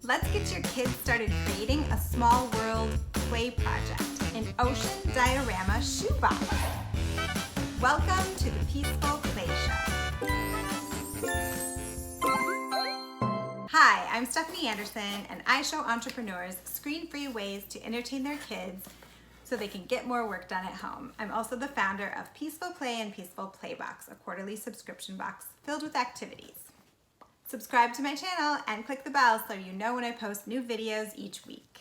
Let's get your kids started creating a small world play project in Ocean Diorama Shoebox. Welcome to the Peaceful Play Show. Hi, I'm Stephanie Anderson, and I show entrepreneurs screen-free ways to entertain their kids so they can get more work done at home. I'm also the founder of Peaceful Play and Peaceful Playbox, a quarterly subscription box filled with activities. Subscribe to my channel and click the bell so you know when I post new videos each week.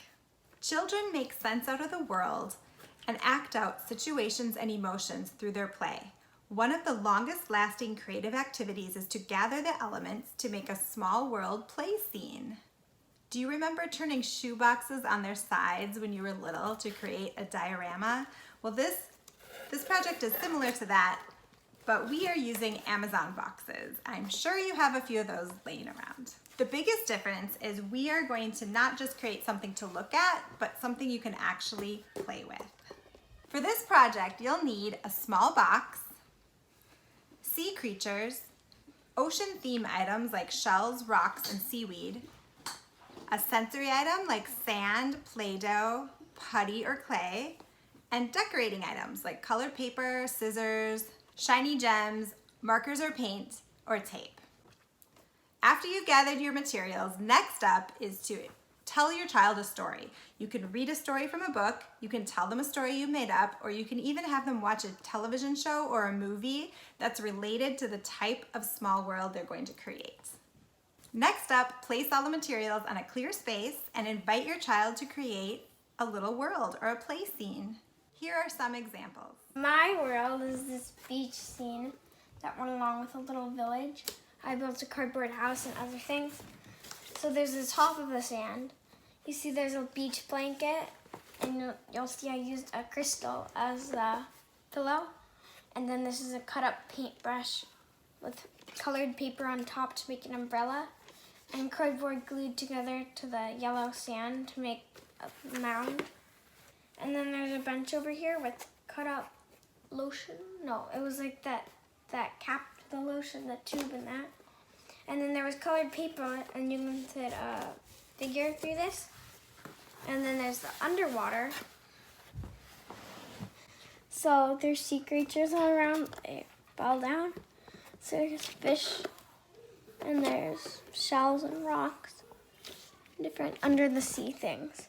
Children make sense out of the world and act out situations and emotions through their play. One of the longest lasting creative activities is to gather the elements to make a small world play scene. Do you remember turning shoe boxes on their sides when you were little to create a diorama? Well, this project is similar to that, but we are using Amazon boxes. I'm sure you have a few of those laying around. The biggest difference is we are going to not just create something to look at, but something you can actually play with. For this project, you'll need a small box, sea creatures, ocean theme items like shells, rocks, and seaweed, a sensory item like sand, Play-Doh, putty, or clay, and decorating items like colored paper, scissors, shiny gems, markers or paint, or tape. After you've gathered your materials, next up is to tell your child a story. You can read a story from a book, you can tell them a story you made up, or you can even have them watch a television show or a movie that's related to the type of small world they're going to create. Next up, place all the materials on a clear space and invite your child to create a little world or a play scene. Here are some examples. My world is this beach scene that went along with a little village. I built a cardboard house and other things. So there's the top of the sand. You see there's a beach blanket, and you'll see I used a crystal as the pillow. And then this is a cut up paintbrush with colored paper on top to make an umbrella, and cardboard glued together to the yellow sand to make a mound. And then there's a bench over here with cut up lotion. No, it was like that capped the lotion, the tube in that. And then there was colored paper, and you can fit a figure through this. And then there's the underwater. So there's sea creatures all around. They fall down. So there's fish, and there's shells and rocks, different under the sea things.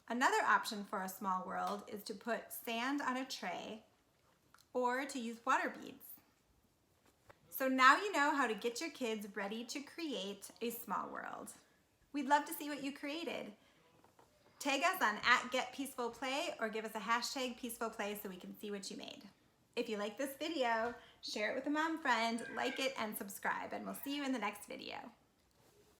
Another option for a small world is to put sand on a tray or to use water beads. So now you know how to get your kids ready to create a small world. We'd love to see what you created. Tag us on @GetPeacefulPlay or give us a hashtag #PeacefulPlay so we can see what you made. If you like this video, share it with a mom friend, like it, and subscribe, and we'll see you in the next video.